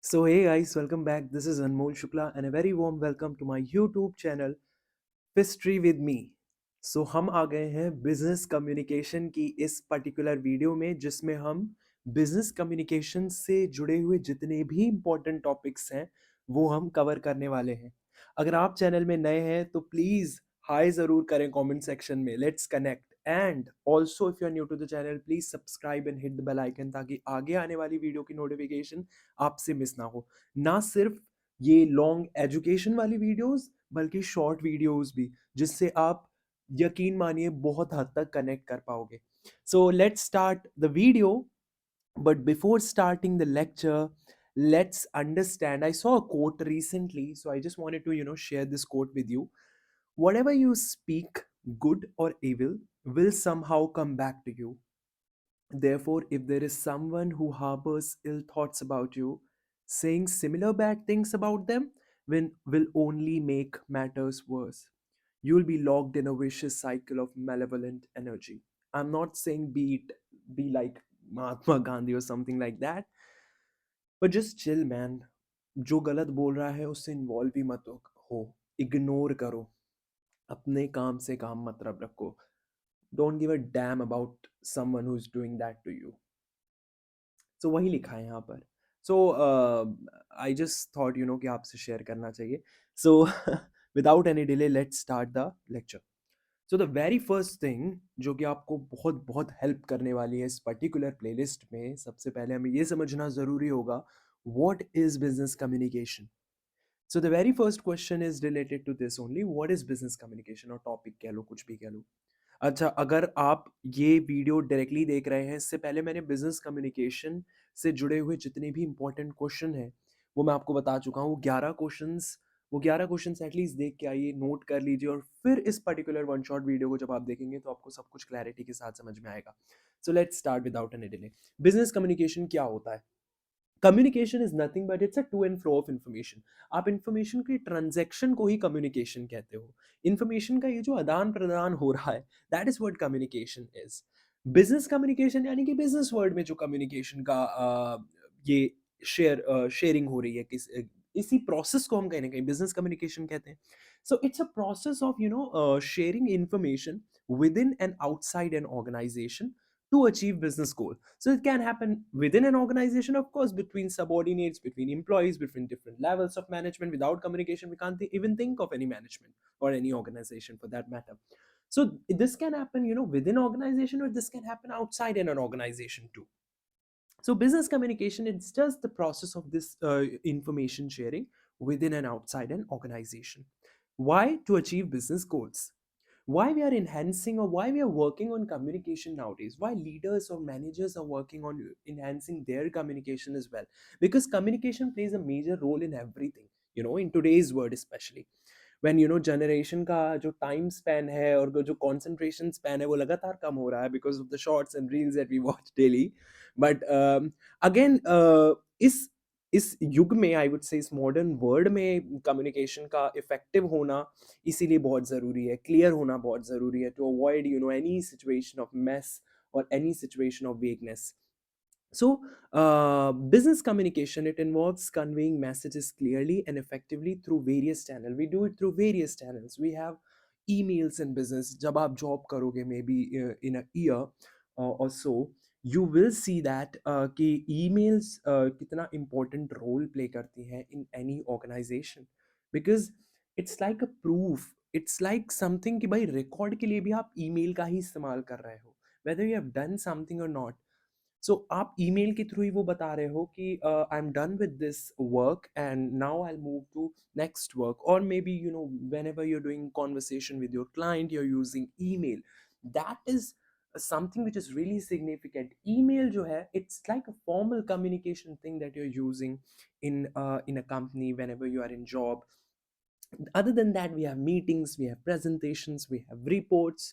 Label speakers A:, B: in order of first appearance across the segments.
A: So hey guys, welcome back. This is Anmol Shukla and a very warm welcome to my YouTube channel History with Me. So हम आ गए हैं business communication की इस particular video में जिसमें हम business communication से जुड़े हुए जितने भी इम्पोर्टेंट टॉपिक्स हैं वो हम कवर करने वाले हैं। अगर आप चैनल में नए हैं तो प्लीज़ हाय ज़रूर करें कमेंट सेक्शन में। Let's connect and also if you are new to the channel please subscribe and hit the bell icon ताकि आगे आने वाली वीडियो की नोटिफिकेशन आपसे मिस ना हो। ना सिर्फ ये लॉन्ग एजुकेशन वाली वीडियोस बल्कि शॉर्ट वीडियोस भी जिससे आप यकीन मानिए बहुत हद तक कनेक्ट कर पाओगे। सो let's start the video, but before starting the lecture, let's understand. I saw a quote recently, so I just wanted to, share this quote with you. Whatever you speak, good or evil, will somehow come back to you. Therefore, if there is someone who harbors ill thoughts about you, saying similar bad things about them will only make matters worse. You will be locked in a vicious cycle of malevolent energy. I'm not saying be like Mahatma Gandhi or something like that, but just chill, man. जो गलत बोल रहा है उससे involve ही मत हो, ignore करो, अपने काम से काम मतलब रखो. Don't give a damn about someone who is doing that to you. So वही लिखा है यहाँ पर. सो आई जस्ट थॉट कि आपसे शेयर करना चाहिए. So without any delay let's start the lecture. So the very first thing जो कि आपको बहुत बहुत हेल्प करने वाली है इस पर्टिकुलर प्लेलिस्ट में, सबसे पहले हमें ये समझना ज़रूरी होगा what is business communication. So the very first question is related to this only, what is business communication, और टॉपिक कह लो, कुछ भी कह लो. अच्छा, अगर आप ये वीडियो डायरेक्टली देख रहे हैं, इससे पहले मैंने बिजनेस कम्युनिकेशन से जुड़े हुए जितने भी इंपॉर्टेंट क्वेश्चन हैं वो मैं आपको बता चुका हूँ. 11 क्वेश्चंस, वो 11 क्वेश्चंस एटलीस्ट देख के आइए, नोट कर लीजिए, और फिर इस पर्टिकुलर वन शॉट वीडियो को जब आप देखेंगे तो आपको सब कुछ क्लैरिटी के साथ समझ में आएगा. So let's start without any delay. Business communication क्या होता है? Communication is nothing but it's a to and fro of information. आप इन्फॉर्मेशन के ट्रांजेक्शन को ही कम्युनिकेशन कहते हो. इन्फॉर्मेशन का ये जो आदान प्रदान हो रहा है, that is what communication is. Business communication यानी कि बिजनेस वर्ल्ड में जो कम्युनिकेशन का ये शेयरिंग हो रही है, इसी प्रोसेस को हम कहीं ना कहीं बिजनेस कम्युनिकेशन कहते हैं. So it's a process of sharing information within and outside an organisation to achieve business goal. So it can happen within an organization, of course, between subordinates, between employees, between different levels of management. Without communication, we can't even think of any management or any organization for that matter. So this can happen, within organization, or this can happen outside in an organization too. So business communication, it's just the process of this information sharing within and outside an organization. Why? To achieve business goals. Why we are enhancing, or why we are working on communication nowadays, why leaders or managers are working on enhancing their communication as well, because communication plays a major role in everything, in today's world especially. when generation का जो time span है और जो concentration span है वो लगातार कम हो रहा है because of the shorts and reels that we watch daily. But again, इस युग में, आई वुड से इस मॉडर्न वर्ल्ड में कम्युनिकेशन का इफेक्टिव होना इसीलिए बहुत ज़रूरी है, क्लियर होना बहुत ज़रूरी है, to avoid any situation of mess और any situation of weakness. So, business communication, it involves conveying messages clearly and effectively through various channels. We do it through various channels. We have emails in business. जब आप job करोगे, maybe in a year or so, you will see that कि emails कितना important role play करती हैं in any organization, because it's like a proof. It's like something कि भाई record के लिए भी आप email का ही इस्तेमाल कर रहे हो, whether you have done something or not. सो आप ईमेल के थ्रू ही वो बता रहे हो कि I am done with this work and now I move to next work, और maybe whenever you're doing conversation with your client you're using email. That is something which is really significant. Email जो है, it's like a formal communication thing that you're using in a company whenever you are in job. Other than that, we have meetings, we have presentations, we have reports.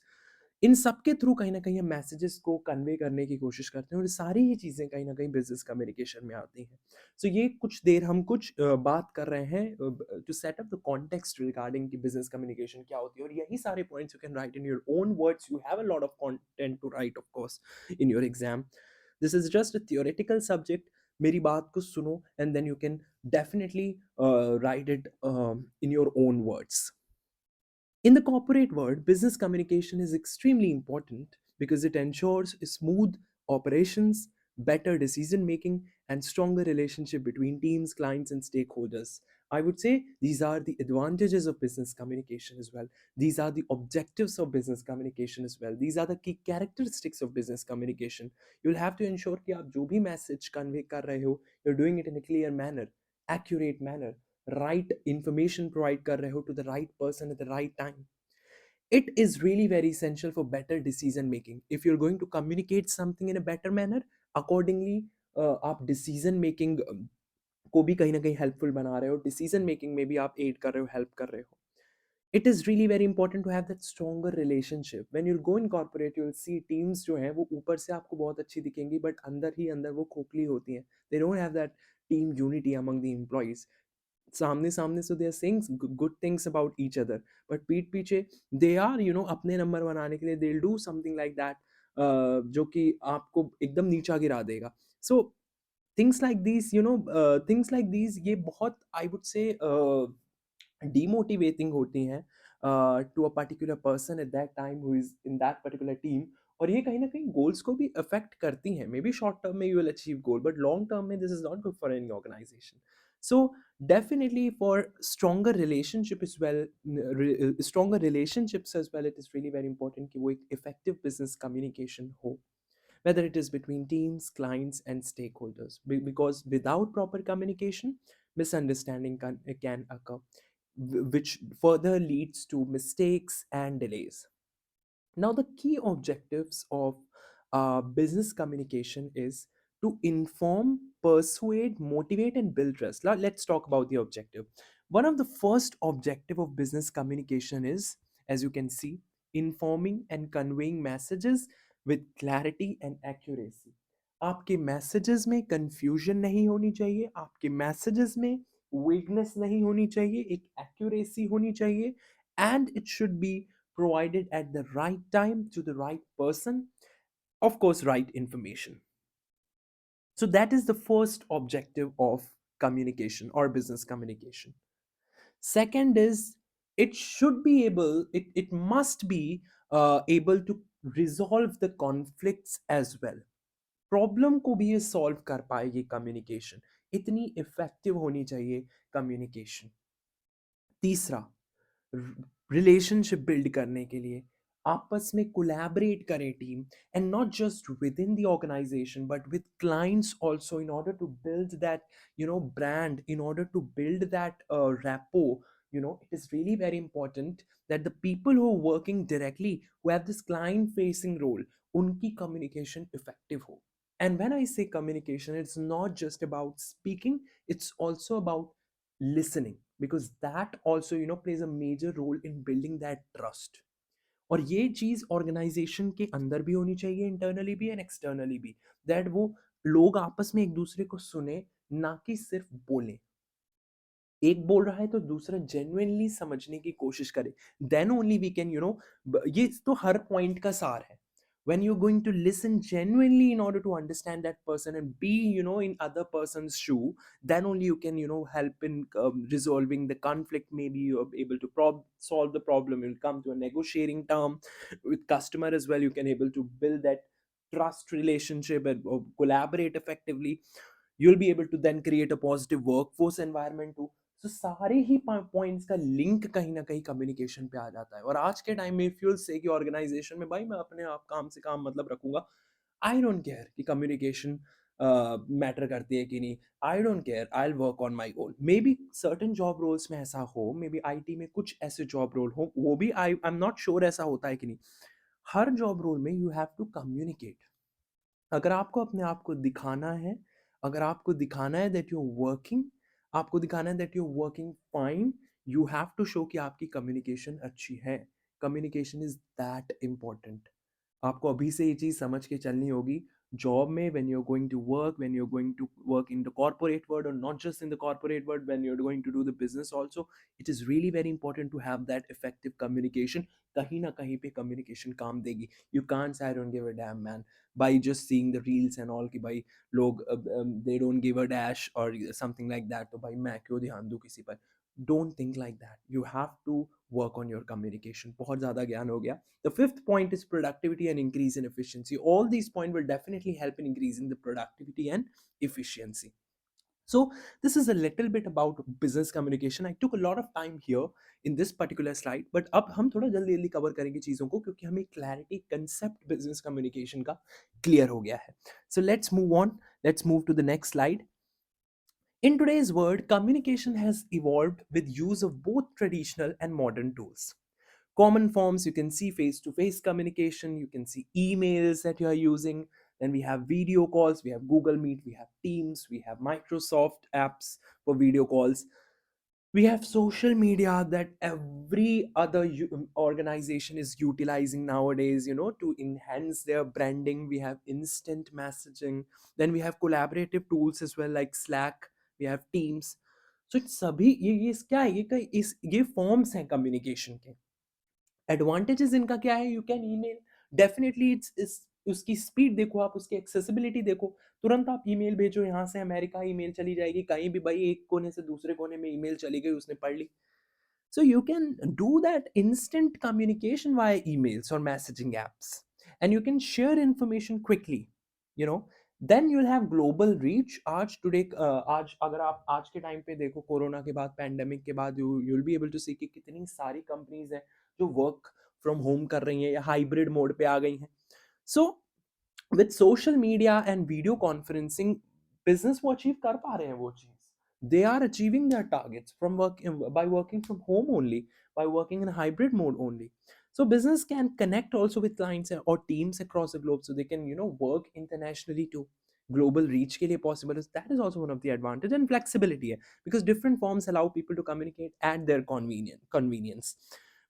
A: इन सब के through कहीं न कहीं हम messages को convey करने की कोशिश करते हैं, और ये सारी ही चीज़ें कहीं न कहीं बिज़नेस कम्युनिकेशन में आती हैं. सो ये कुछ देर हम कुछ बात कर रहे हैं to set up the context regarding कि बिज़नेस कम्युनिकेशन क्या होती है, और यही सारे points you can write in your own words. You have a lot of content to write, of course, in your exam. This is just a theoretical subject, मेरी बात को सुनो and then you can definitely write it in your own words. In the corporate world, business communication is extremely important because it ensures smooth operations, better decision making, and stronger relationship between teams, clients, and stakeholders. I would say these are the advantages of business communication as well. These are the objectives of business communication as well. These are the key characteristics of business communication. You'll have to ensure कि आप जो भी message convey कर रहे हो, you're doing it in a clear manner, accurate manner, right information provide कर रहे हो to the right person at the right time. It is really very essential for better decision making. If you're going to communicate something in a better manner, accordingly आप decision making को भी कहीं ना कहीं helpful बना रहे हो, decision making में भी आप aid कर रहे हो, help कर रहे हो. It is really very important to have that stronger relationship. When you go in corporate, you'll see teams जो हैं वो ऊपर से आपको बहुत अच्छी दिखेंगी, but अंदर ही अंदर वो खोखली होती हैं. They don't have that team unity among the employees. सामने सामने so they are saying good things about each other, but पीठ पीछे they are अपने नंबर बनाने के लिए they'll do something like that, जो कि आपको एकदम नीचा गिरा देगा. So things like these, things like these ये बहुत I would say demotivating होती हैं to a particular person at that time who is in that particular team. और ये कहीं ना कहीं गोल्स को भी अफेक्ट करती हैं. मे बी शॉर्ट टर्म में you will achieve goal, but long term में this is not good for any organisation. So definitely for stronger relationship as well, stronger relationships as well, it is really very important कि वो एक effective business communication हो, whether it is between teams, clients, and stakeholders. Because without proper communication, misunderstanding can occur, which further leads to mistakes and delays. Now, the key objectives of business communication is to inform, persuade, motivate, and build trust. Now, let's talk about the objective. One of the first objective of business communication is, as you can see, informing and conveying messages with clarity and accuracy. आपके messages में confusion नहीं होनी चाहिए, आपके messages में weakness नहीं होनी चाहिए, एक accuracy होनी चाहिए, and it should be provided at the right time to the right person, of course, right information. So, that is the first objective of communication or business communication. Second is it should be able, it must be able to resolve the conflicts as well. Problem को भी ये solve कर पाए ये communication, इतनी effective होनी चाहिए communication. तीसरा, रिलेशनशिप बिल्ड करने के लिए आपस में कोलैबोरेट करें team, and not just within the organisation but with clients also, in order to build that brand, in order to build that rapport. It is really very important that the people who are working directly, who have this client facing role, unki communication effective ho. And when I say communication, it's not just about speaking, it's also about listening, because that also plays a major role in building that trust. और ये चीज organisation के अंदर भी होनी चाहिए, internally भी and externally भी, दैट वो लोग आपस में एक दूसरे को सुने, ना कि सिर्फ बोले. एक बोल रहा है तो दूसरा जेन्युइनली समझने की कोशिश करे, देन ओनली वी कैन ये तो हर पॉइंट का सार है. when you're going to listen genuinely in order to understand that person and be in other person's shoe, then only you can help in resolving the conflict. Maybe you're able to solve the problem, you'll come to a negotiating term with customer as well, you can able to build that trust relationship and collaborate effectively. You'll be able to then create a positive workforce environment too. So सारे ही points का link कहीं ना कहीं communication पे आ जाता है. और आज के टाइम में इफ यूल से कि ऑर्गेनाइजेशन में भाई मैं अपने आप काम से काम मतलब रखूंगा, आई डोंट केयर कि कम्युनिकेशन मैटर करती है कि नहीं, I don't care, I will work on my goal. Maybe certain job roles में ऐसा हो, मे बी आईटी में कुछ ऐसे जॉब रोल हो, वो भी आई एम नॉट श्योर ऐसा होता है कि नहीं. हर जॉब रोल में यू हैव टू कम्युनिकेट. अगर आपको अपने आप को दिखाना है, अगर आपको दिखाना है दैट यू आर वर्किंग, आपको दिखाना है that you are working fine, you have to show कि आपकी कम्युनिकेशन अच्छी है. Communication is that important. आपको अभी से ये चीज़ समझ के चलनी होगी. job में, when you're going to work, when you're going to work in the corporate world, or not just in the corporate world, when you're going to do the business also, it is really very important to have that effective communication. कहीं ना कहीं पे communication काम देगी. You can't say I don't give a damn, man, by just seeing the reels and all कि भाई लोग they don't give a dash or something like that, तो भाई मैं क्यों ध्यान दूँ किसी पर. Don't think like that. You have to work on your communication. बहुत ज़्यादा ज्ञान हो गया. The fifth point is productivity and increase in efficiency. All these points will definitely help in increasing the productivity and efficiency. So this is a little bit about business communication. I took a lot of time here in this particular slide, but अब हम थोड़ा जल्दी जल्दी cover करेंगे चीज़ों को, क्योंकि हमें clarity concept business communication का clear हो गया है. So let's move on. Let's move to the next slide. In today's world, communication has evolved with use of both traditional and modern tools. Common forms, you can see face to face communication, you can see emails that you are using, then we have video calls, we have Google Meet, we have Teams, we have Microsoft apps for video calls, we have social media that every other organization is utilizing nowadays, to enhance their branding. We have instant messaging, then we have collaborative tools as well, like Slack, we have Teams. So it's सभी ये क्या है, ये forms हैं communication के. Advantages इनका क्या है? You can email, definitely it's उसकी स्पीड देखो, आप उसकी एक्सेसिबिलिटी देखो. तुरंत आप ईमेल भेजो, यहाँ से अमेरिका ईमेल चली जाएगी, कहीं भी भाई एक कोने से दूसरे कोने में ईमेल चली गई, उसने पढ़ ली. So you can do that instant communication via emails or messaging apps, and you can share information quickly. You know, then you'll have global reach. आज अगर आप आज के टाइम पे देखो, कोरोना के बाद, पैंडेमिक के बाद, you'll be able to see कि कितनी सारी कंपनीज हैं जो वर्क फ्रॉम होम कर रही हैं या हाइब्रिड मोड पे आ गई हैं. So with social media and video conferencing, business वो अचीव कर पा रहे हैं वो चीज. They are achieving their targets from by working from home only, by working in hybrid mode only. So business can connect also with clients or teams across the globe, so they can work internationally too. Global reach के लिए possible is, that is also one of the advantage. And flexibility है, because different forms allow people to communicate at their convenience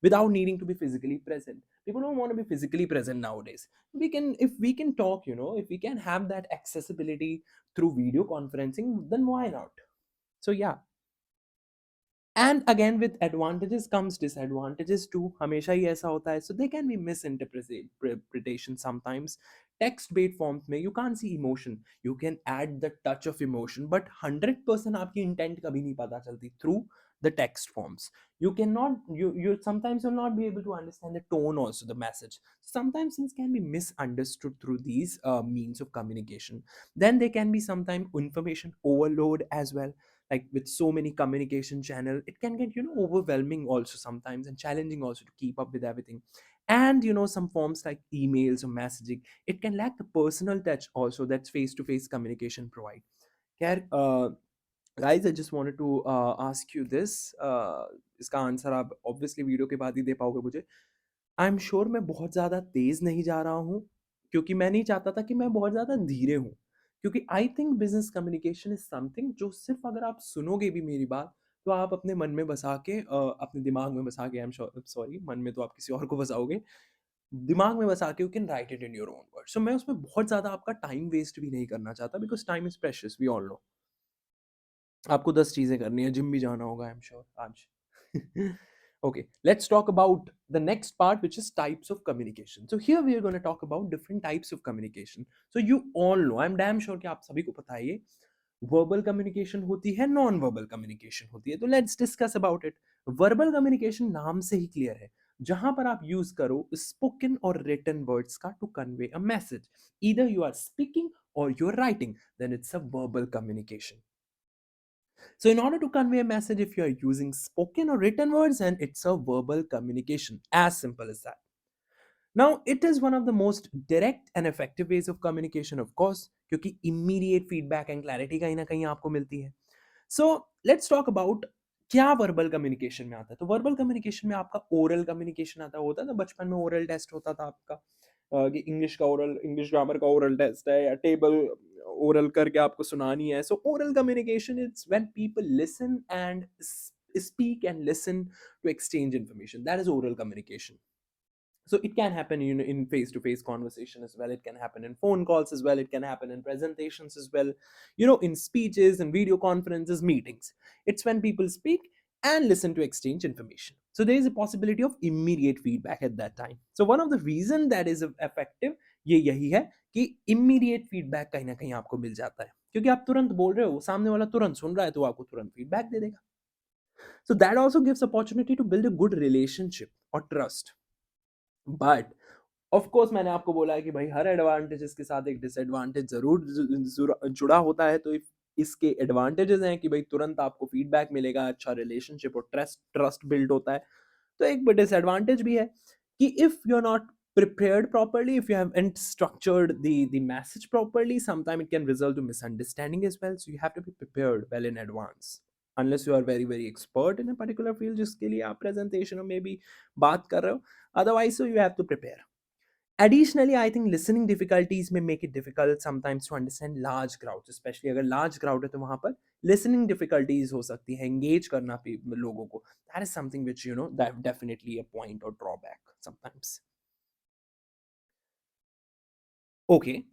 A: without needing to be physically present. People don't want to be physically present nowadays. If we can talk, if we can have that accessibility through video conferencing, then why not? So yeah, and again with advantages comes disadvantages too. हमेशा ही ऐसा होता है. So there can be misinterpretation sometimes. Text based forms में you can't see emotion. You can add the touch of emotion, but 100% आपकी intent कभी नहीं पता चलती through the text forms. You cannot, you sometimes will not be able to understand the tone also, the message. Sometimes things can be misunderstood through these means of communication. Then there can be sometimes information overload as well, like with so many communication channel, it can get overwhelming also sometimes, and challenging also to keep up with everything. And some forms like emails or messaging, it can lack the personal touch also that face to face communication provide. Guys, I just wanted to ask you this. इसका answer आप obviously video के बाद ही दे पाओगे मुझे. आई am sure मैं बहुत ज़्यादा तेज़ नहीं जा रहा हूँ, क्योंकि मैं नहीं चाहता था कि मैं बहुत ज़्यादा धीरे हूँ. क्योंकि I think business communication is something जो सिर्फ अगर आप सुनोगे भी मेरी बात, तो आप अपने मन में बसा के, अपने दिमाग में बसा के, आई एम सॉरी, मन में तो आप किसी और को बसाओगे, दिमाग में बसा के you can write it in your own word. So मैं उसमें बहुत ज़्यादा आपका टाइम वेस्ट भी नहीं करना चाहता, because time is precious, we all know. आपको 10 चीज़ें करनी है, जिम भी जाना होगा आई एम श्योर आज. Okay, let's talk about the next part, which is types of communication. So here we are going to talk about different types of communication. So you all know, I'm damn sure कि आप सभी को पता है ये, verbal communication होती है, non verbal communication होती है. तो let's discuss about it. Verbal communication नाम से ही clear है, जहां पर आप यूज करो spoken और written words का to convey a message. Either you are speaking or you're writing, then it's a verbal communication. So, in order to convey a message, if you are using spoken or written words, and it's a verbal communication, as simple as that. Now, it is one of the most direct and effective ways of communication, of course, क्योंकि immediate feedback and clarity कहीं ना कहीं आपको मिलती है. So, let's talk about क्या verbal communication में आता है. तो वर्बल कम्युनिकेशन में आपका ओरल कम्युनिकेशन आता होता था बचपन में, ओरल टेस्ट होता था आपका, कि इंग्लिश का ओरल, इंग्लिश ग्रामर का ओरल टेस्ट है, या टेबल ओरल करके आपको सुनानी है. सो oral communication is when people listen and speak and listen to exchange information. That is oral communication. So it can happen, in face to face conversation as well, it can happen in phone calls as well, it can happen in presentations as well, in speeches and video conferences, meetings. It's when people speak and listen to exchange information. So there is a possibility of immediate feedback at that time. So one of the reason that is effective, ये यही है कि immediate feedback कहीं ना कहीं आपको मिल जाता है, क्योंकि आप तुरंत बोल रहे हो, सामने वाला तुरंत सुन रहा है, तो आपको तुरंत फीडबैक दे देगा. So that also gives opportunity to build a good relationship or trust. But of course मैंने आपको बोला है कि भाई हर एडवांटेजेस के साथ एक डिसएडवांटेज जरूर जुड़ा होता है. तो इसके एडवांटेजेस हैं कि भाई तुरंत आपको फीडबैक मिलेगा, अच्छा रिलेशनशिप और ट्रस्ट ट्रस्ट बिल्ड होता है. तो एक डिसएडवांटेज भी है कि if you are not prepared properly, if you haven't structured the message properly, sometimes it can result to misunderstanding as well. So you have to be prepared well in advance, unless you are very expert in a particular field जिसके लिए आप presentation or maybe बात कर रहे हो. Otherwise, so you have to prepare. Additionally, I think listening difficulties may make it difficult sometimes to understand large crowds, especially अगर large crowd है तो वहाँ पर listening difficulties हो सकती है, engage करना भी लोगों को. That is something which, that definitely a point or drawback sometimes. Okay.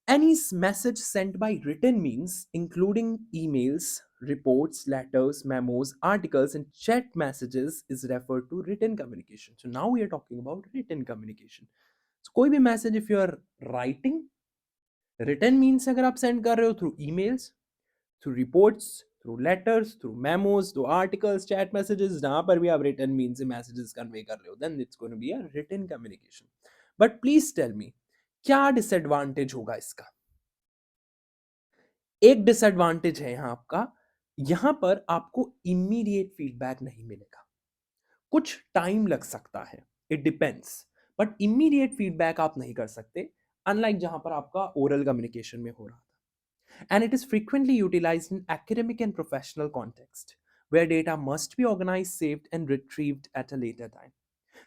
A: Any message sent by written means, including emails, reports, letters, memos, articles, and chat messages, is referred to written communication. So now we are talking about written communication. So कोई भी message if you are writing, written means अगर आप send कर रहे हो through emails, through reports, through letters, through memos, through articles, chat messages, जहाँ पर भी आप written means से messages convey कर रहे हो, then it's going to be a written communication. But please tell me, क्या disadvantage होगा इसका? एक डिसएडवांटेज है यहाँ आपका, यहाँ पर आपको इमीडिएट फीडबैक नहीं मिलेगा, कुछ टाइम लग सकता है, it depends, but immediate feedback आप नहीं कर सकते, अनलाइक जहां पर आपका ओरल कम्युनिकेशन में हो रहा था. And it is frequently utilised in academic and professional context where data must be organized, saved and retrieved at a later time.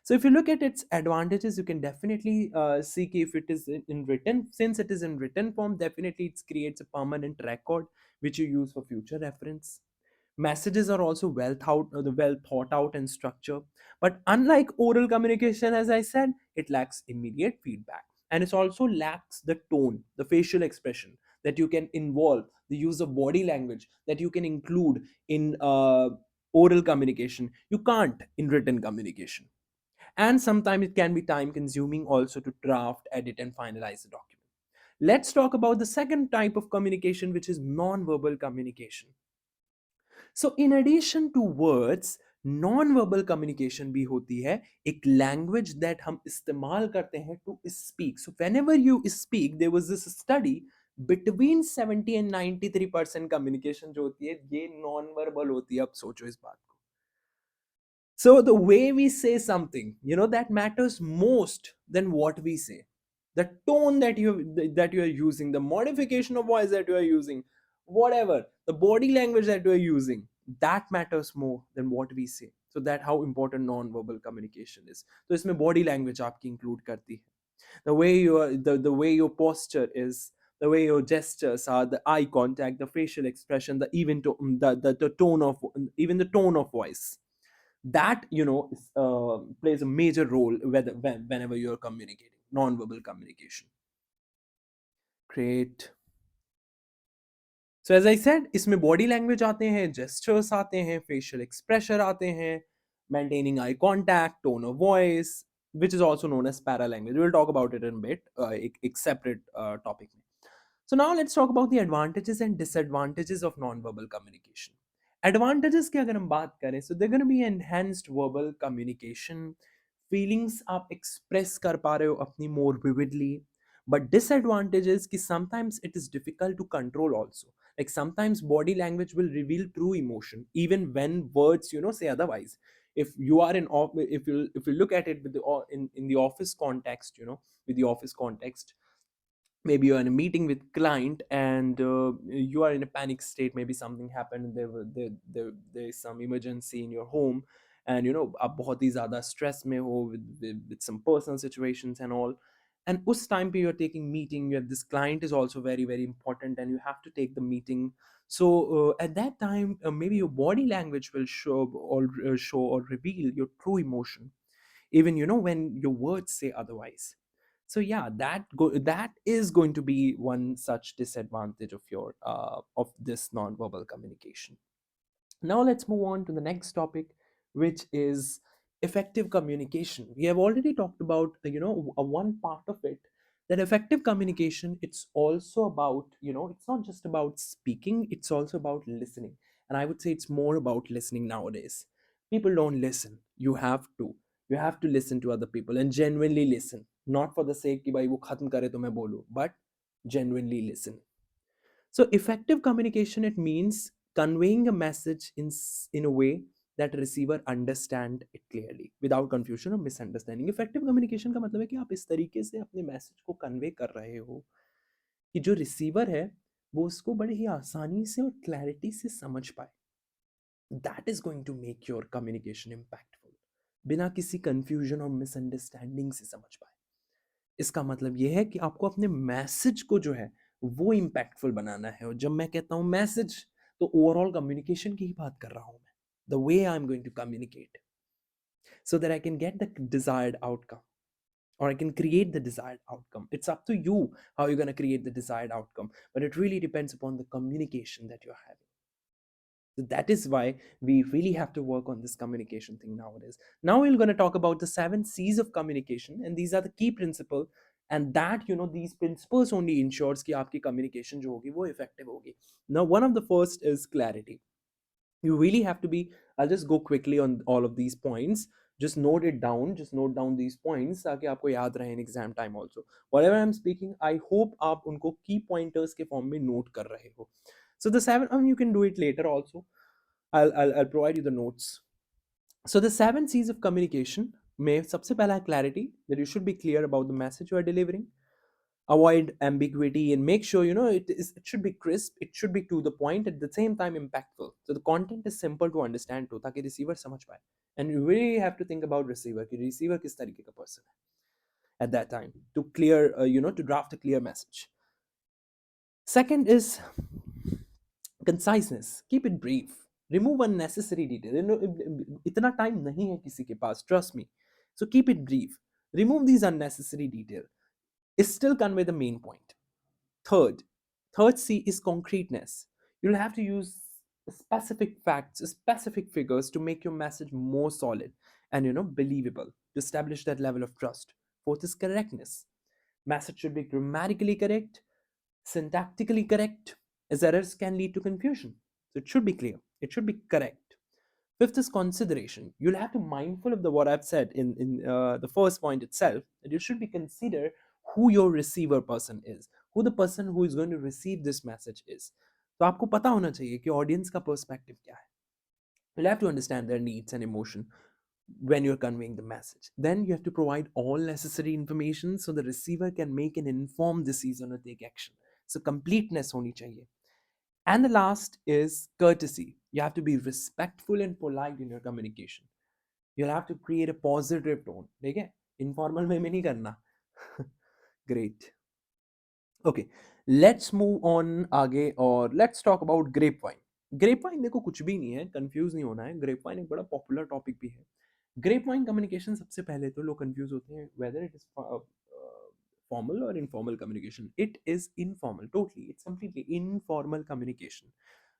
A: So if you look at its advantages, you can definitely see if it is in written. Since it is in written form, definitely it creates a permanent record which you use for future reference. Messages are also well thought out and structure. But unlike oral communication, as I said, it lacks immediate feedback, and it also lacks the tone, the facial expression that you can involve, the use of body language that you can include in oral communication. You can't in written communication, and sometimes it can be time consuming also to draft, edit and finalize the document. Let's talk about the second type of communication, which is non-verbal communication. So in addition to words, non-verbal communication भी होती है, एक language that हम इस्तेमाल करते हैं to speak. So whenever you speak, there was this study, between 70 and 93% communication जो होती है ये non-verbal होती है. अब सोचो इस बात को. So the way we say something, that matters most than what we say. The tone that you are using, the modification of voice that you are using, whatever, the body language that you are using, that matters more than what we say. So that how important non-verbal communication is. So इसमें body language आपकी include करती है. The way the way your posture is, the way your gestures are, the eye contact, the facial expression, the even the tone of even the tone of voice, that plays a major role whenever you're communicating non-verbal communication. Great. So as I said, इसमें body language आते हैं, gestures आते हैं, facial expression आते हैं, maintaining eye contact, tone of voice, which is also known as paralanguage. We'll talk about it in a bit, एक separate topic. So now let's talk about the advantages and disadvantages of non-verbal communication. Advantages की अगर हम बात करें, so they're going to be enhanced verbal communication, feelings आप express कर पा रहे हो अपनी more vividly. But disadvantages कि sometimes it is difficult to control also. Like sometimes body language will reveal true emotion even when words say otherwise. If you are if you look at it with in the office context, with the office context, maybe you're in a meeting with client and you are in a panic state, maybe something happened, there's some emergency in your home, and आप बहुत ही ज़्यादा stress में हो with some personal situations and all, and उस time पे you're taking meeting, you have this client is also very important and you have to take the meeting. So at that time maybe your body language will show or reveal your true emotion. even when your words say otherwise. So yeah, that is going to be one such disadvantage of your of this non-verbal communication. Now let's move on to the next topic, which is effective communication. We have already talked about one part of it, that effective communication, it's also about, it's not just about speaking, it's also about listening. And I would say it's more about listening nowadays. People don't listen. You have to listen to other people and genuinely listen, not for the sake कि भाई वो खत्म करे तो मैं बोलूं, but genuinely listen. So effective communication, it means conveying a message in a way that receiver understand it clearly without confusion or misunderstanding. Effective communication का मतलब है कि आप इस तरीके से अपने मैसेज को कन्वे कर रहे हो कि जो रिसीवर है वो उसको बड़े ही आसानी से और क्लैरिटी से समझ पाए. That is going to make your communication impactful, बिना किसी कंफ्यूजन और मिसअंडरस्टैंडिंग से समझ पाए. इसका मतलब ये है कि आपको अपने मैसेज को जो है वो इम्पैक्टफुल बनाना है. और जब मैं कहता हूँ मैसेज, तो ओवरऑल कम्युनिकेशन की ही बात कर रहा हूँ मैं. The way I am going to communicate so that I can get the desired outcome, or I can create the desired outcome. It's up to you how you're going to create the desired outcome, but it really depends upon the communication that you're having. So that is why we really have to work on this communication thing nowadays. Now we're going to talk about the 7 C's of communication, and these are the key principles. And that, these principles only ensures कि आपकी communication जो होगी वो effective होगी. Now, one of the first is clarity. You really have to be. I'll just go quickly on all of these points. Just note it down. Just note down these points ताकि आपको याद रहे in exam time also. Whatever I'm speaking, I hope आप उनको key pointers के form में note कर रहे हो. So the 7, you can do it later also. I'll provide you the notes. So the 7 C's of communication में सबसे पहला है clarity, that you should be clear about the message you are delivering. Avoid ambiguity and make sure it should be crisp, it should be to the point, at the same time impactful. So the content is simple to understand too, ताकि receiver समझ पाए. And you really have to think about receiver कि receiver किस तरीके का person है at that time to clear to draft a clear message. Second is conciseness. Keep it brief. Remove unnecessary detail. इतना time नहीं है किसी के पास, trust me. So keep it brief. Remove these unnecessary detail. Still convey the main point. Third C is concreteness. You'll have to use specific facts, specific figures to make your message more solid and believable, to establish that level of trust. Fourth is correctness. Message should be grammatically correct, syntactically correct, as errors can lead to confusion. So it should be clear, it should be correct. Fifth is consideration. You'll have to be mindful of what I've said in the first point itself, that you should be consider who your receiver person is, who the person who is going to receive this message is. तो आपको पता होना चाहिए कि audience का perspective क्या है. You'll have to understand their needs and emotion when you're conveying the message. Then you have to provide all necessary information so the receiver can make an informed decision or take action. So completeness honi chahiye. And the last is courtesy. You have to be respectful and polite in your communication. You'll have to create a positive tone. ठीक है? Informal में नहीं करना. Great. Okay, let's move on आगे और let's talk about grapevine. Grapevine देखो कुछ भी नहीं है, confuse नहीं होना है. Grapevine एक बड़ा popular topic भी है. Grapevine communication सबसे पहले तो लोग confuse होते हैं whether it is formal or informal communication. It is informal, totally. It's completely informal communication.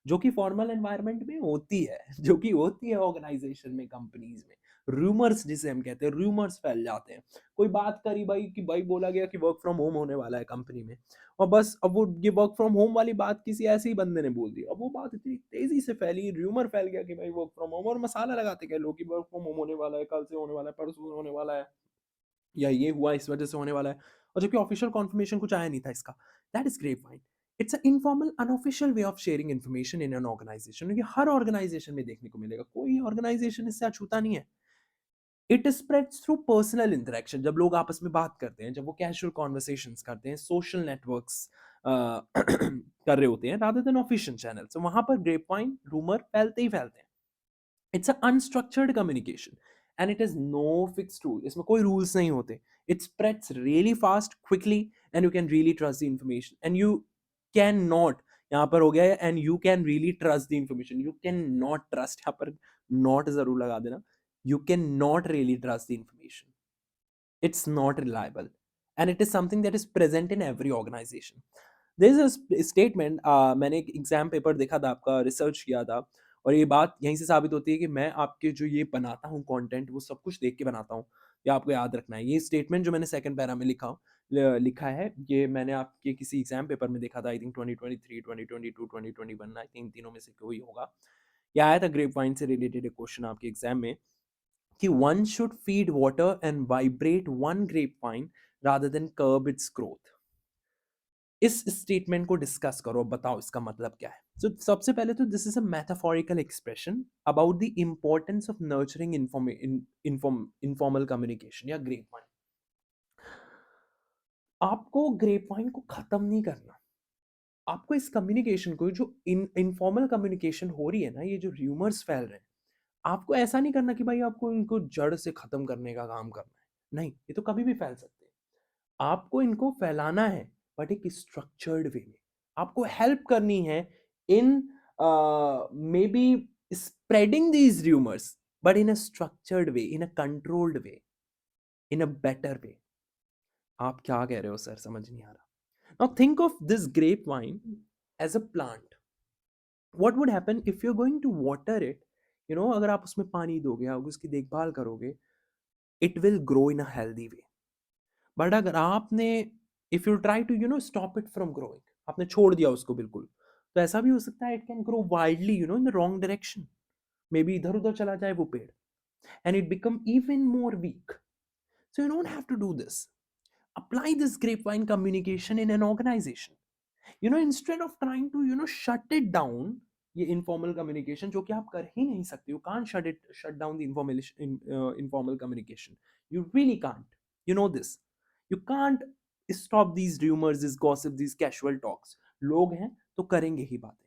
A: जो कि फॉर्मल एनवायरनमेंट में होती है, जो कि होती है ऑर्गेनाइजेशन में, कंपनीज में. रूमर्स जिसे हम कहते हैं, रूमर्स फैल जाते हैं. कोई बात करी भाई कि भाई बोला गया कि वर्क फ्रॉम होम होने वाला है कंपनी में, और बस अब वो ये वर्क फ्रॉम होम वाली बात किसी ऐसे ही बंदे ने बोल दी. अब वो बात इतनी तेजी से फैली, रूमर फैल गया कि भाई वर्क फ्रॉम होम, और मसाला लगाते गए लोग कि वर्क फ्रॉम होम होने वाला है, कल से होने वाला है, परसों होने वाला है, या ये हुआ इस वजह से होने वाला है, और जबकि ऑफिशियल कॉन्फर्मेशन कुछ आया नहीं था इसका. That is grapevine. It's a informal unofficial way of sharing information in an organisation. ये हर ऑर्गेनाइजेशन में देखने को मिलेगा, कोई ऑर्गेनाइजेशन इससे अछूता नहीं है. It spreads through personal interaction. जब लोग आपस में बात करते हैं, जब वो कैजुअल कॉन्वर्सेशंस करते हैं, सोशल नेटवर्क्स कर रहे होते हैं, रादर देन ऑफिशियल चैनल, तो वहां पर ग्रेप वाइन रूमर फैलते ही फैलते हैं. It's a unstructured communication and it is no fixed rule. इसमें कोई रूल्स नहीं होते. It spreads really fast, quickly, and you can really trust the information, and you can not, यहाँ पर हो गया है, and you can really trust the information. You can not trust, यहाँ पर नॉट जरूर लगा देना. you cannot really trust the information. It's not reliable, and it is something that is present in every organization. There is a statement, मैंने एक exam paper देखा था आपका, रिसर्च किया था, और ये बात यहीं से साबित होती है कि मैं आपके जो ये बनाता हूँ कंटेंट, वो सब कुछ देख के बनाता हूँ। ये आपको याद रखना है। ये स्टेटमेंट जो मैंने सेकंड पैरा में लिखा है, ये मैंने आपके किसी एग्जाम पेपर में देखा था, आई थिंक 2023, 2022, 2021, आई थिंक तीनों में से कोई होगा। ये आया था ग्रेप वाइन से रिलेटेड एक क्वेश्चन आपके एग्जाम में, कि one should feed water and vibrate one grapevine rather than curb its growth. इस स्टेटमेंट को डिस्कस करो, बताओ इसका मतलब क्या है। सो सबसे पहले तो this is a metaphorical expression about the importance of nurturing informal communication या ग्रेप वाइन। आपको ग्रेप वाइन को खत्म नहीं करना, आपको इस कम्युनिकेशन को, जो इनफॉर्मल कम्युनिकेशन हो रही है ना, ये जो र्यूमर्स फैल रहे हैं, आपको ऐसा नहीं करना कि भाई आपको इनको जड़ से खत्म करने का काम करना है। नहीं, ये तो कभी भी फैल सकते हैं। आपको इनको फैलाना है, बट एक स्ट्रक्चर्ड वे में। आपको हेल्प करनी है in maybe spreading these rumours, but in a structured way, in a controlled way, in a better way. आप क्या कह रहे हो सर, समझ नहीं आ रहा। Now think of this grape vine as a plant. What would happen if you are going to water it, you know, अगर आप उसमें पानी दोगे, आप उसकी देखभाल करोगे, it will grow in a healthy way. But अगर आपने, if you try to stop it from growing, आपने छोड़ दिया उसको बिल्कुल, तो ऐसा भी हो सकता है it can grow wildly, in the wrong direction. Maybe इधर उधर चला जाए वो पेड़, and it become even more weak. So you don't have to do this. Apply this grapevine communication in an organisation, instead of trying to shut it down. ये informal communication जो कि आप कर ही नहीं सकते, you can't shut down the informal communication, you really can't, this, you can't stop these rumours, this gossip, these casual talks. लोग हैं तो करेंगे ही बातें,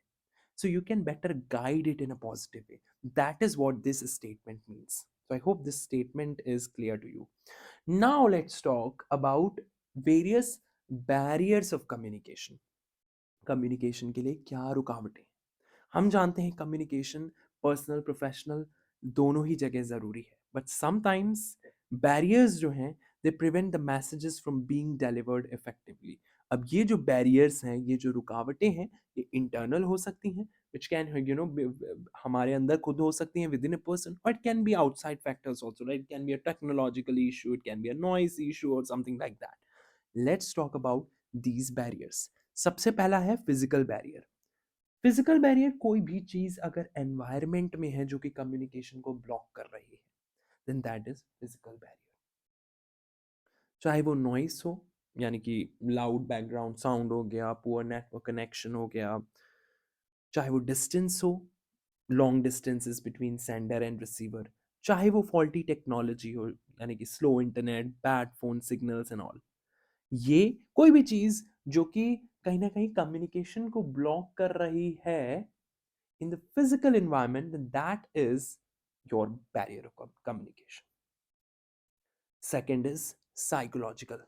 A: so you can better guide it in a positive way. That is what this statement means. So I hope this statement is clear to you. Now let's talk about various barriers of communication. Communication के लिए क्या रुकावटें। हम जानते हैं communication personal professional दोनों ही जगह ज़रूरी है, बट समटाइम्स बैरियर्स जो हैं, they prevent the messages from being delivered effectively. अब ये जो बैरियर्स हैं, ये जो रुकावटें हैं, ये इंटरनल हो सकती हैं, विच कैन हमारे अंदर खुद हो सकती हैं विद इन अ पर्सन, और it can be outside factors also, right? It can be a technological issue, it can be a noise issue और something like that. Let's talk about these barriers. सबसे पहला है physical barrier. Physical barrier कोई भी चीज अगर environment में है जो कि कम्युनिकेशन को ब्लॉक कर रही है, then that is physical barrier. चाहे वो नॉइस हो, यानी कि लाउड बैकग्राउंड साउंड हो गया, पुअर नेटवर्क कनेक्शन हो गया, चाहे वो डिस्टेंस हो, long distances between sender and receiver, चाहे वो फॉल्टी टेक्नोलॉजी हो, यानी कि slow internet, bad phone signals and all. ये कोई भी चीज जो कि कहीं ना कहीं कम्युनिकेशन को ब्लॉक कर रही है in the physical environment, then that is your barrier of communication. Second is psychological.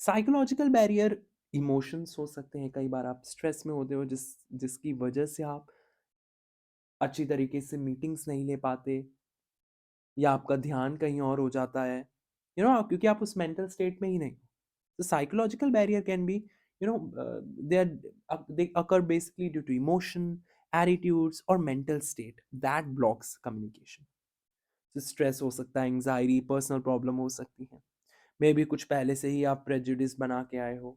A: Psychological barrier emotions हो सकते हैं। कई बार आप स्ट्रेस में होते हो, जिसकी वजह से आप अच्छी तरीके से मीटिंग्स नहीं ले पाते, या आपका ध्यान कहीं और हो जाता है, क्योंकि आप उस मेंटल स्टेट में ही नहीं। तो psychological barrier can be, they are they occur basically due to emotion, attitudes or mental state that blocks communication. तो स्ट्रेस हो सकता है, एंग्जायटी, पर्सनल प्रॉब्लम हो सकती है, मे बी कुछ पहले से ही आप प्रेजुडिस बना के आए हो,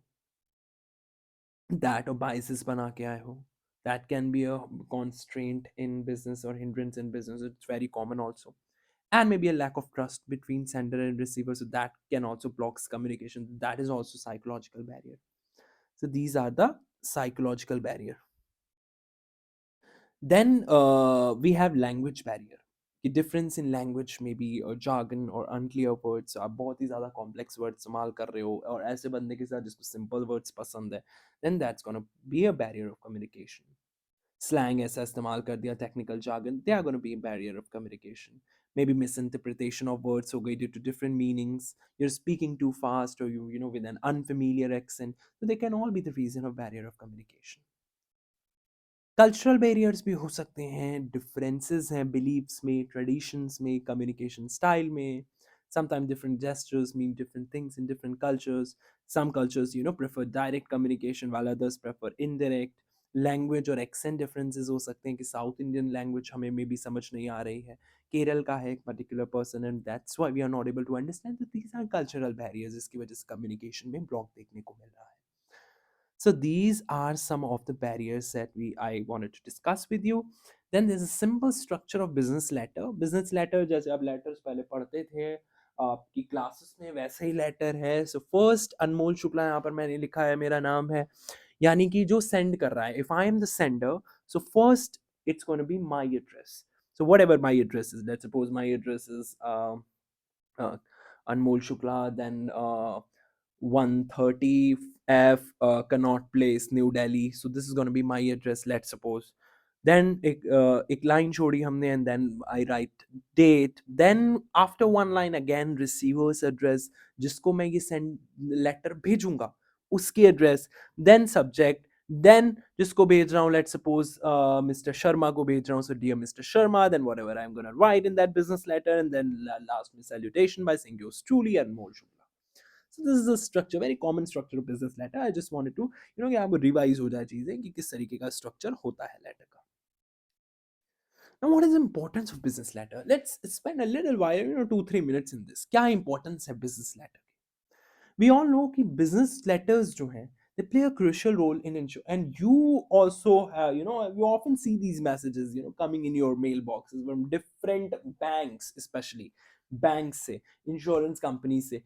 A: दैट और बाइसेस बना के आए हो, that can be a constraint in business or hindrance in business. It's very common also. And maybe a lack of trust between sender and receiver, so that can also blocks communication. That is also psychological barrier. So these are the psychological barrier. Then we have language barrier. The difference in language, maybe or jargon or unclear words, आप बहुत ही ज़्यादा complex words इस्तेमाल कर रहे हो, और ऐसे बंदे के साथ जिसको simple words पसंद है, then that's gonna be a barrier of communication. Slang ऐसा इस्तेमाल कर दिया, technical jargon, they are gonna be a barrier of communication. Maybe misinterpretation of words हो गई due to different meanings. You're speaking too fast, or you with an unfamiliar accent. So they can all be the reason of barrier of communication. Cultural barriers भी हो सकते हैं, differences हैं beliefs में, traditions में, communication style में. Sometimes different gestures mean different things in different cultures. Some cultures, prefer direct communication, while others prefer indirect. Language और accent differences हो सकते हैं कि साउथ इंडियन लैंग्वेज हमें मे बी समझ नहीं आ रही है, केरल का है एक particular person, and that's why we are not able to understand. तो दीज आर कल्चरल बैरियर्स जिसकी वजह से कम्युनिकेशन में ब्लॉक देखने को मिल रहा है. So these are some of the barriers that I wanted to discuss with you. Then there's a simple structure of business letter. Business letter जैसे आप letters पहले पढ़ते थे आपकी क्लासेस में, वैसे ही लेटर है. सो फर्स्ट अनमोल शुक्ला, यहाँ पर मैंने लिखा है मेरा नाम है, यानी कि जो सेंड कर रहा है. If I am the sender, so first it's going to be my address. So whatever my address is, let's suppose my address is uh, Anmol Shukla, then 130 F Connaught Place, New Delhi. So this is going to be my address, let's suppose. Then एक line छोड़ी हमने, and then I write date. Then after one line again receiver's address, जिसको मैं ये send letter भेजूंगा, उसकी address. Then subject. Then जिसको भेज रहा हूँ, let's suppose Mr. Sharma को भेज रहा हूँ, so dear Mr. Sharma, then whatever I'm gonna write in that business letter, and then last में salutation by saying yours truly Anmol Shukla. So this is a structure, very common structure of business letter. I just wanted to, कि आपको revise हो जाए चीजें कि किस तरीके का structure होता है letter का. Now, what is the importance of business letter? Let's spend a little while, 2-3 minutes in this. क्या importance है business letter? We all know कि business letters जो हैं, they play a crucial role in ensure, and you also have, you often see these messages, coming in your mailboxes from different banks, especially banks से, insurance companies से.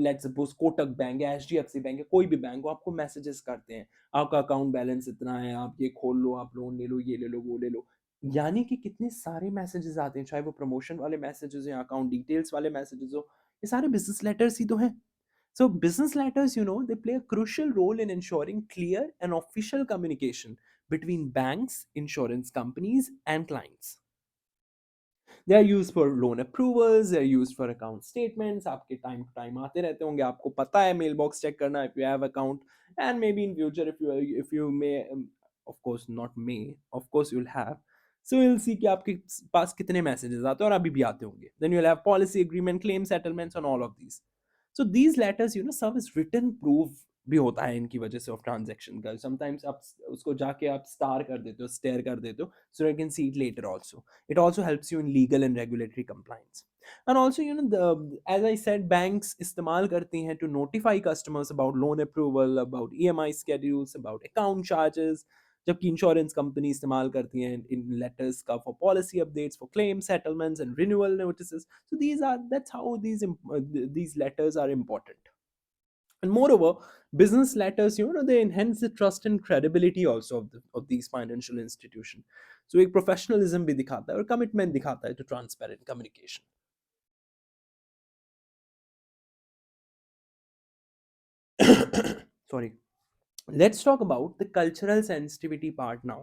A: Let's suppose Kotak bank या HDFC bank या कोई भी bank, वो आपको messages करते हैं, आपका अकाउंट बैलेंस इतना है, आप ये खोल लो, आप लोन ले लो, ये ले लो, वो ले लो. यानी कि कितने सारे मैसेजेस आते हैं, चाहे वो प्रमोशन वाले मैसेजेस या अकाउंट डिटेल्स वाले मैसेजेस हो, ये सारे बिजनेस लेटर्स ही तो हैं. So business letters, they play a crucial role in ensuring clear and official communication between banks, insurance companies, and clients. They are used for loan approvals, they are used for account statements. आपके time to time आते रहते होंगे, आपको पता है mailbox check करना if you have account, and maybe in future if you may, of course not may, of course you'll have. So you'll see कि आपके पास कितने messages आते हैं, और अभी भी आते होंगे. Then you'll have policy agreement, claim settlements, and all of these. So these letters, serve as written proof भी होता है इनकी वजह से of transaction का. Sometimes आप उसको जाके आप star कर देते हो, stare कर देते हो, so you can see it later also. It also helps you in legal and regulatory compliance. And also, as I said, banks इस्तेमाल करती हैं to notify customers about loan approval, about EMI schedules, about account charges. जबकि insurance company इस्तेमाल करती हैं इन letters का for policy updates, for claim settlements and renewal notices. So that's how these letters are important. And moreover, business letters, they enhance the trust and credibility also of these financial institutions. So एक professionalism भी दिखाता है और commitment दिखाता है to transparent communication. Sorry. Let's talk about the cultural sensitivity part now.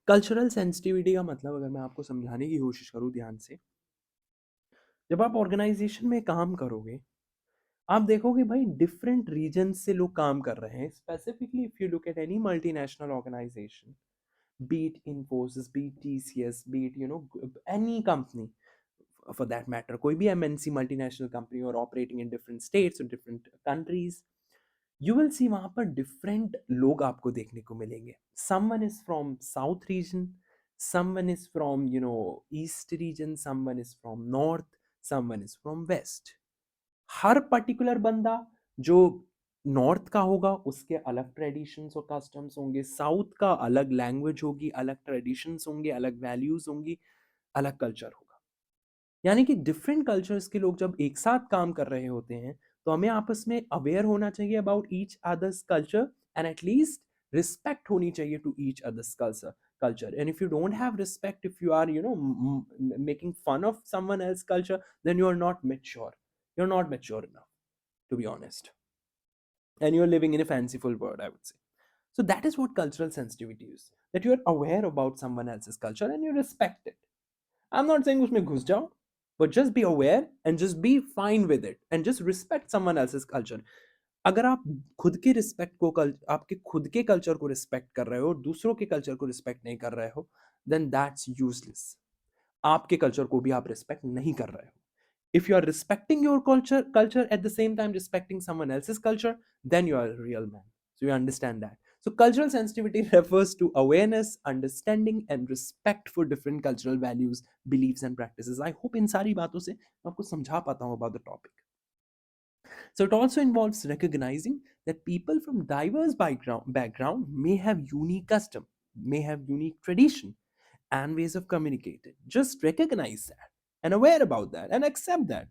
A: Cultural sensitivity का मतलब अगर मैं आपको समझाने की कोशिश करूँ ध्यान से, जब आप ऑर्गेनाइजेशन में काम करोगे, आप देखोगे भाई डिफरेंट रीजन से लोग काम कर रहे हैं. Specifically if you look at any multinational organisation, be it Infosys, be it TCS, be it any company for that matter, कोई भी MNC multinational company or operating in different states or different countries, you will see वहाँ पर different लोग आपको देखने को मिलेंगे. Someone is from South region, someone is from East region, someone is from North, someone is from West. Her particular बंदा जो north का होगा उसके अलग ट्रेडिशंस और कस्टम्स होंगे, साउथ का अलग लैंग्वेज होगी, अलग ट्रेडिशंस होंगे, अलग वैल्यूज होंगी, अलग कल्चर होगा. यानी कि डिफरेंट कल्चर्स के लोग जब एक साथ काम कर रहे होते हैं, तो हमें आपस में अवेयर होना चाहिए about each other's culture, and at least respect होनी चाहिए to each other's culture. And if you don't have respect, if you are making fun of someone else's culture, then you are not mature. You're not mature enough, to be honest, and you're living in a fanciful world, I would say. So that is what cultural sensitivity is, that you are aware about someone else's culture and you respect it. I'm not saying उसमें घुस जाओ, but just be aware and just be fine with it and just respect someone else's culture. अगर आप खुद के respect को आपके खुद के कल्चर को रिस्पेक्ट कर रहे हो और दूसरों के कल्चर को रिस्पेक्ट नहीं कर रहे हो, देन दैट्स यूजलेस। आपके कल्चर को भी आप रिस्पेक्ट नहीं कर रहे हो। If you are respecting your culture at the same time respecting someone else's culture, then you are a real man. So you understand that. So cultural sensitivity refers to awareness, understanding, and respect for different cultural values, beliefs, and practices. I hope इन सारी बातों से मैं आपको समझा पाता हूँ about the topic. So it also involves recognizing that people from diverse background may have unique custom, may have unique tradition and ways of communicating. Just recognize that and aware about that and accept that.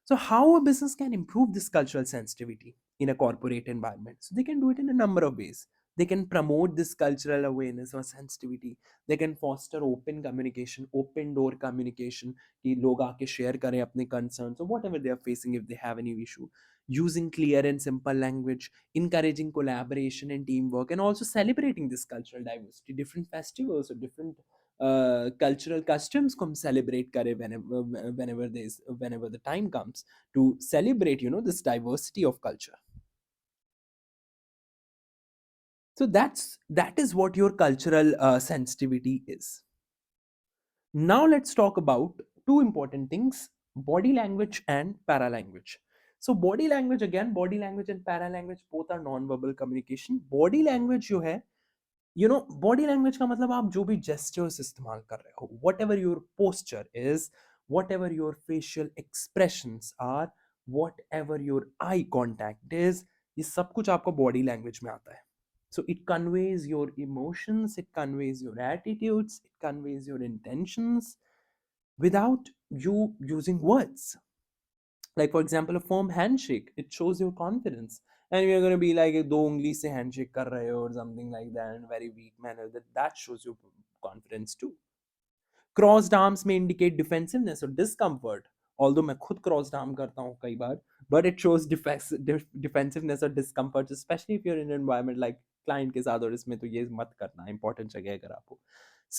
A: So, how a business can improve this cultural sensitivity in a corporate environment? So, they can do it in a number of ways. They can promote this cultural awareness or sensitivity. They can foster open communication, open door communication. कि लोग आके share करें अपने concerns or whatever they are facing if they have any issue. Using clear and simple language, encouraging collaboration and teamwork, and also celebrating this cultural diversity, different festivals or different cultural customs को हम celebrate करें whenever the time comes to celebrate this diversity of culture. So that is what your cultural sensitivity is. Now let's talk about two important things: body language and paralanguage. So body language, again, body language and paralanguage both are non-verbal communication. Body language जो है, body language का मतलब आप जो भी gestures इस्तेमाल कर रहे हो, whatever your posture is, whatever your facial expressions are, whatever your eye contact is, ये सब कुछ आपको बॉडी लैंग्वेज में आता है. So it conveys your emotions, it conveys your attitudes, it conveys your intentions without you using words. Like for example, a firm handshake, it shows your confidence, and you're going to be like दो उंगली से handshake कर रहे हो or something like that in a very weak manner, that shows your confidence too. Crossed arms may indicate defensiveness or discomfort, although मैं खुद crossed arm करता हूँ कई बार, but it shows defensiveness or discomfort, especially if you're in an environment like client के साथ, और इसमें तो ये मत करना, important जगह अगर आप हो.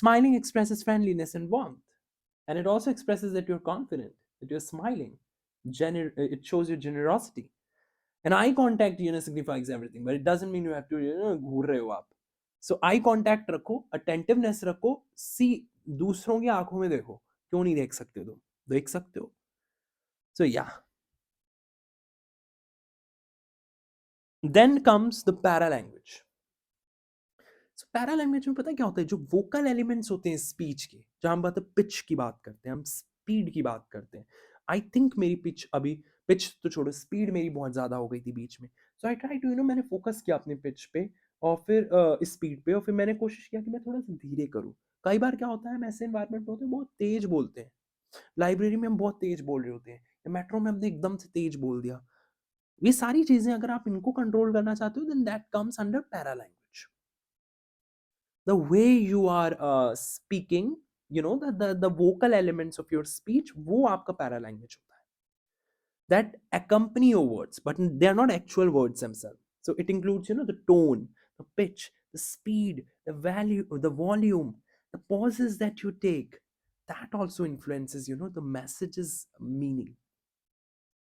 A: Smiling expresses friendliness and warmth, and it also expresses that you're confident, that you're smiling. It shows your generosity. And eye contact signifies everything, but it doesn't mean you have to घूर रहे हो आप. So eye contact रखो, attentiveness रखो, see, दूसरों की आंखों में देखो, क्यों नहीं देख सकते तुम, देख सकते हो. So yeah, then comes the para language. So para language में पता है क्या होता है, जो वोकल एलिमेंट्स होते हैं स्पीच के, जहां हम बात पिच की बात करते हैं, हम स्पीड की बात करते हैं. आई थिंक मेरी पिच अभी, पिच तो छोड़ो, स्पीड मेरी बहुत ज़्यादा हो गई थी बीच में. सो आई ट्राई टू मैंने फोकस किया अपने पिच पे और फिर स्पीड पे, और फिर मैंने कोशिश किया कि मैं थोड़ा सा धीरे करूँ. कई बार क्या होता है, हम ऐसे इन्वायरमेंट में होते हैं बहुत तेज बोलते हैं, लाइब्रेरी में हम बहुत तेज बोल रहे होते हैं, या मेट्रो में हमने एकदम से तेज बोल दिया. ये सारी चीजें अगर आप इनको कंट्रोल करना चाहते हो, then that comes under paralanguage. The way you are speaking, the vocal elements of your speech, वो आपका para language होता है, that accompany your words, but they are not actual words themselves. So it includes the tone, the pitch, the speed, the value, the volume, the pauses that you take. That also influences the message's meaning.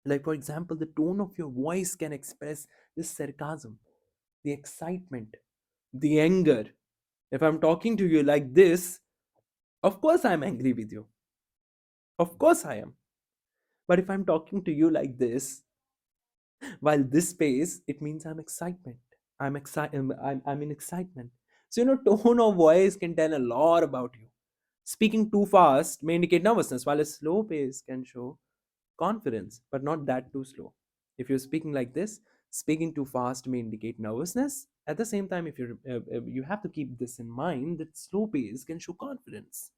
A: Like for example, the tone of your voice can express the sarcasm, the excitement, the anger. If I'm talking to you like this, of course I'm angry with you. Of course I am. But if I'm talking to you like this, while this pace, it means I'm excitement. I'm excited. I'm in excitement. So tone of voice can tell a lot about you. Speaking too fast may indicate nervousness, while a slow pace can show confidence, but not that too slow. If you're speaking like this, speaking too fast may indicate nervousness. At the same time, if you have to keep this in mind, that slow pace can show confidence.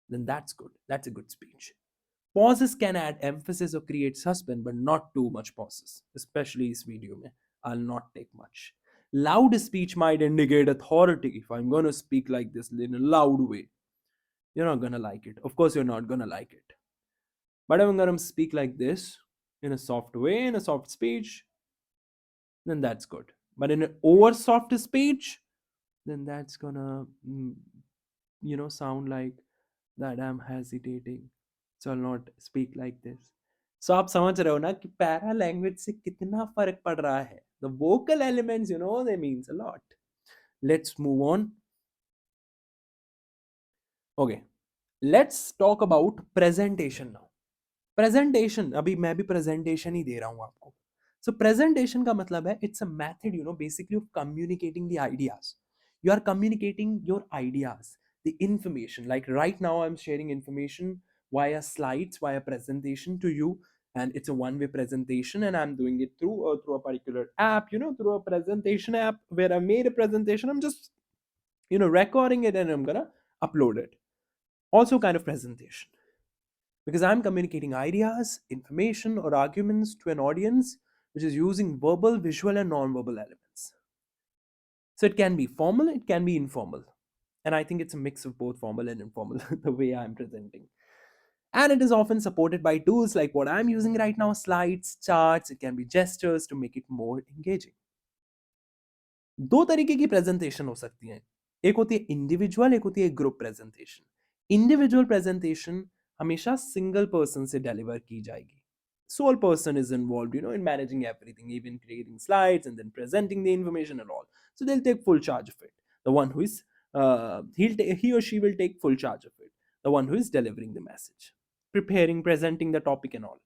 A: Then that's good. That's a good speech. Pauses can add emphasis or create suspense, but not too much pauses, especially this video. Mein, I'll not take much. Loud speech might indicate authority. If I'm going to speak like this in a loud way, you're not going to like it. Of course, you're not going to like it. But if I'm going to speak like this in a soft way, in a soft speech, then that's good. But in an over soft speech, then that's going to, sound like that I'm hesitating. So I'll not speak like this. सो आप समझ रहे हो ना कि para language से कितना फर्क पड़ रहा है. The vocal elements, they means a lot. Let's move on. Okay, let's talk about presentation now. Presentation, अभी मैं भी प्रेजेंटेशन ही दे रहा हूं आपको. सो प्रेजेंटेशन का मतलब है it's a method, basically of communicating the ideas. You are communicating your ideas, the information. Like right now I am sharing information via slides, via presentation to you, and it's a one-way presentation, and I'm doing it through a particular app, through a presentation app where I made a presentation. I'm just recording it and I'm gonna upload it. Also kind of presentation, because I'm communicating ideas, information, or arguments to an audience which is using verbal, visual, and non-verbal elements. So it can be formal, it can be informal. And I think it's a mix of both formal and informal, the way I'm presenting. And it is often supported by tools like what I'm using right now, slides, charts, it can be gestures to make it more engaging. दो तरीके की presentation हो सकती हैं. एक होती है individual, एक होती है ग्रुप प्रेजेंटेशन. इंडिविजुअल प्रेजेंटेशन हमेशा सिंगल पर्सन से डिलीवर की जाएगी. Sole person is involved, in managing everything, even creating slides and then presenting the information and all. So they'll take full charge of it. The one who is he or she will take full charge of it. The one who is delivering the message, preparing, presenting the topic and all.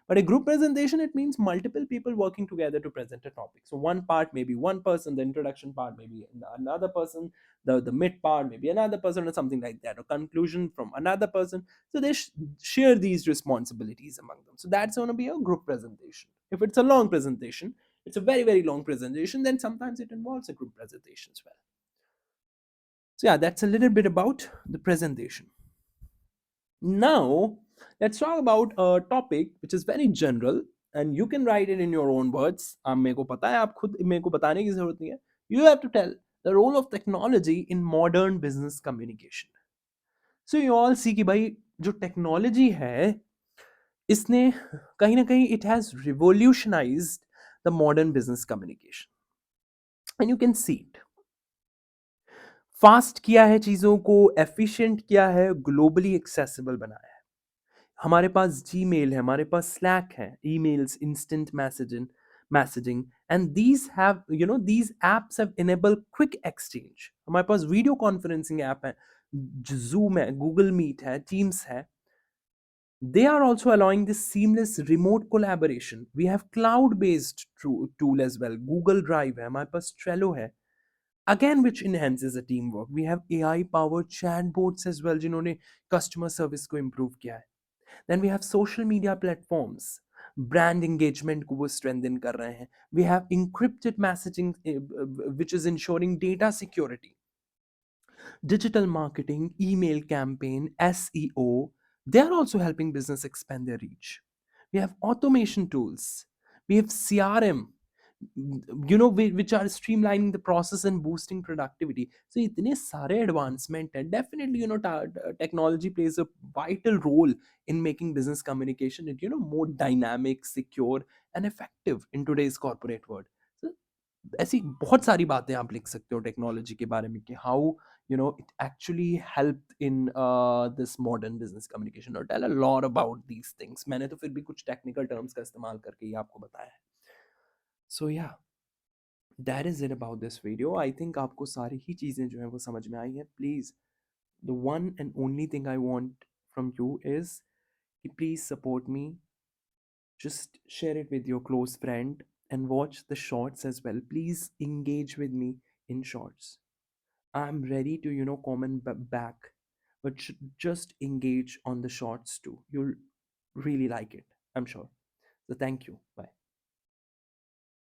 A: But a group presentation, it means multiple people working together to present a topic. So one part may be one person, the introduction part may be another person, the mid part may be another person, or something like that, or conclusion from another person. So they share these responsibilities among them. So that's going to be a group presentation. If it's a long presentation, it's a very, very long presentation, then sometimes it involves a group presentation as well. So yeah, that's a little bit about the presentation. Now, let's talk about a topic which is very general and you can write it in your own words. मेरे को पता है, आप खुद मेरे को बताने की जरूरत नहीं है. You have to tell the role of technology in modern business communication. So you all see कि भाई जो टेक्नोलॉजी है इसने कहीं ना कहीं it has revolutionized the modern business communication. And you can see it. Fast किया है चीज़ों को, एफिशिएंट किया है, ग्लोबली एक्सेसिबल बनाया है. हमारे पास जीमेल है, हमारे पास स्लैक है, emails, instant messaging, and these apps have enable quick exchange. हमारे पास वीडियो कॉन्फ्रेंसिंग ऐप है, जूम है, गूगल मीट है, टीम्स है. They are also allowing this seamless remote collaboration. We have cloud-based tool as well. Google Drive है, हमारे पास Trello है. Again, which enhances the teamwork. We have AI-powered chatbots as well, जिन्होंने customer service को improve किया है. Then we have social media platforms. Brand engagement को वो strengthen कर रहे हैं. We have encrypted messaging, which is ensuring data security. Digital marketing, email campaign, SEO, they are also helping business expand their reach. We have automation tools. We have CRM, which are streamlining the process and boosting productivity. So itne sare advancement hai. Definitely, technology plays a vital role in making business communication it, more dynamic, secure, and effective in today's corporate world. So ऐसी बहुत सारी बातें आप लिख सकते हो technology के बारे में कि how it actually helped in this modern business communication, or tell a lot about these things. मैंने तो फिर भी कुछ टेक्निकल टर्म्स का इस्तेमाल करके ही आपको बताया है. सो या, that is it about this video. I think आपको सारी ही चीज़ें जो हैं वो समझ में आई हैं. Please, the one and only thing I want from you is कि please support me. Just share it with your close friend and watch the shorts as well. Please engage with me in shorts. I'm ready to, comment back, but just engage on the shorts too. You'll really like it, I'm sure. So thank you. Bye.